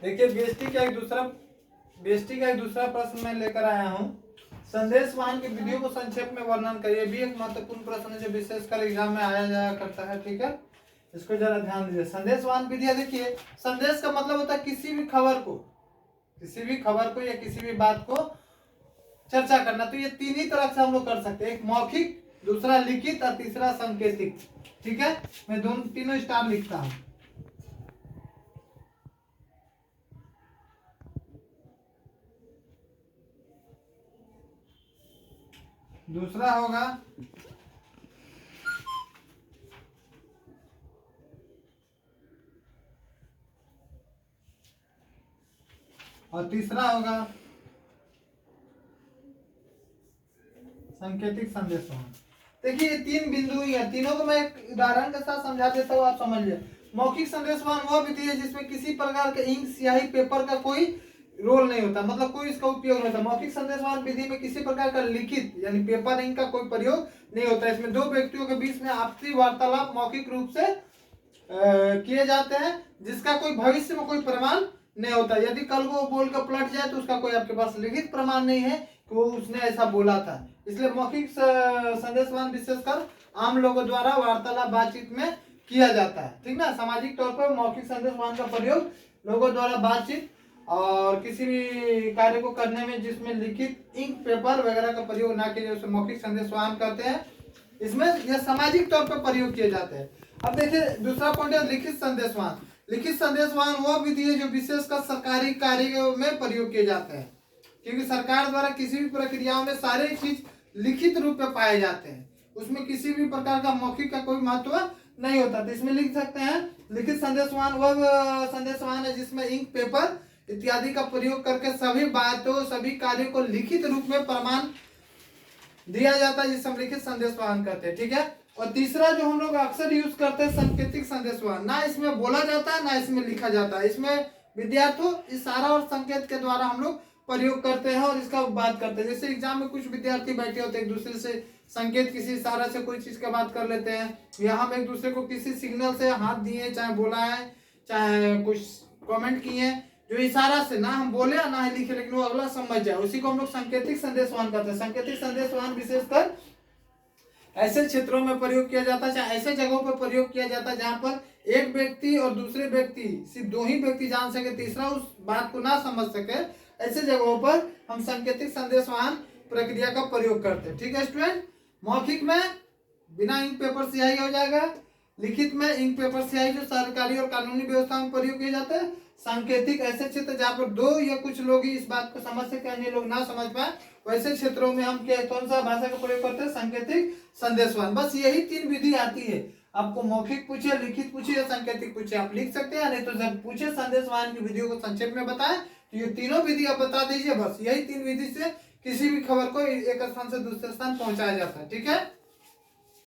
देखिए बीएसटी का एक दूसरा प्रश्न मैं लेकर आया हूँ। संदेश वाहन की विधियों को संक्षेप में वर्णन करिए। भी एक महत्वपूर्ण प्रश्न है जो विशेषकर एग्जाम में आया जाया करता है। ठीक है, इसको जरा ध्यान दीजिए। संदेश वाहन विधियां देखिए, संदेश का मतलब होता है किसी भी खबर को या किसी भी बात को चर्चा करना। तो ये तीन ही तरह से हम लोग कर सकते हैं, एक मौखिक, दूसरा लिखित और तीसरा सांकेतिक। ठीक है, मैं तीनों स्टार लिखता हूं। दूसरा होगा और तीसरा होगा सांकेतिक संदेश। देखिए ये तीन बिंदु ही है, तीनों को मैं एक उदाहरण के साथ समझा देता हूँ, आप समझिए। मौखिक संदेशवाहन वह विधि है जिसमें किसी प्रकार के इंक, स्याही, पेपर का कोई रोल नहीं होता, मतलब कोई इसका उपयोग नहीं होता। मौखिक संदेशवाहन विधि में किसी प्रकार का लिखित यानी पेपर, इंक का कोई प्रयोग नहीं होता। इसमें दो व्यक्तियों के बीच में आपसी वार्तालाप मौखिक रूप से किए जाते हैं, जिसका कोई भविष्य में कोई प्रमाण नहीं होता। यदि कल को बोल कर पलट जाए तो उसका कोई आपके पास लिखित प्रमाण नहीं है कि वो उसने ऐसा बोला था। इसलिए मौखिक संदेशवाहन विशेषकर आम लोगों द्वारा वार्तालाप, बातचीत में किया जाता है। ठीक ना, सामाजिक तौर पर मौखिक संदेशवाहन का प्रयोग लोगों द्वारा बातचीत और किसी भी कार्य को करने में जिसमें लिखित, इंक, पेपर वगैरह का प्रयोग ना किया जाए उसे मौखिक संदेशवाहन कहते हैं। इसमें यह सामाजिक तौर पर प्रयोग किए जाते हैं। अब देखिए दूसरा पॉइंट है लिखित संदेशवाहन। लिखित संदेशवाहन वह विधि है जो विशेषकर सरकारी कार्यों में प्रयोग किए जाते हैं, क्योंकि सरकार द्वारा किसी भी प्रक्रियाओं में सारे चीज लिखित रूप में पाए जाते हैं, उसमें किसी भी प्रकार का मौखिक का कोई महत्व नहीं होता। तो इसमें लिख सकते हैं लिखित संदेशवाहन वह संदेशवाहन है जिसमें इंक, पेपर इत्यादि का प्रयोग करके सभी बातों, सभी कार्यों को लिखित रूप में प्रमाण दिया जाता है, जिसे हम लिखित संदेशवाहन कहते हैं। ठीक है, और तीसरा जो हम लोग अक्सर यूज करते हैं सांकेतिक संदेशवाहन। ना इसमें बोला जाता है ना इसमें लिखा जाता है, इसमें विद्यार्थियों इशारा और संकेत के द्वारा हम लोग प्रयोग करते हैं और इसका बात करते हैं। जैसे एग्जाम में कुछ विद्यार्थी बैठे होते हैं, एक दूसरे से संकेत, किसी इशारा से कोई चीज का बात कर लेते हैं, या हम एक दूसरे को किसी सिग्नल से हाथ दिए, चाहे बोला है, चाहे कुछ कमेंट किए, जो इशारा से ना हम बोले ना ही लिखे लेकिन वो अगला समझ जाए, उसी को हम लोग सांकेतिक संदेशवाहन कहते हैं। सांकेतिक संदेशवाहन विशेषकर ऐसे क्षेत्रों में प्रयोग किया जाता है, चाहे ऐसे जगहों पर प्रयोग किया जाता है जहां पर एक व्यक्ति और दूसरे व्यक्ति, सिर्फ दो ही व्यक्ति जान सके, तीसरा उस बात को ना समझ सके, ऐसे जगहों पर हम सांकेतिक संदेशवाहन प्रक्रिया का प्रयोग करते हैं। ठीक है स्टूडेंट, मौखिक में बिना इंक, पेपर, स्याही हो जाएगा। लिखित में इंक, पेपर, स्याही जो सरकारी और कानूनी व्यवस्था में प्रयोग किए जाते हैं। सांकेतिक ऐसे क्षेत्र जहाँ पर दो या कुछ लोग ही इस बात को समझ सके, अन्य लोग ना समझ पाए, वैसे क्षेत्रों में हम क्या कौन सा भाषा का प्रयोग करते हैं? सांकेतिक संदेशवाहन। बस यही तीन विधि आती है। आपको मौखिक पूछे, लिखित पूछे या सांकेतिक पूछे, आप लिख सकते हैं, नहीं तो जब पूछे संदेशवाहन की विधियों को संक्षेप में बताएं तो ये तीनों विधि आप बता दीजिए। बस यही तीन विधि से किसी भी खबर को एक स्थान से दूसरे स्थान पहुंचाया जाता है। ठीक है।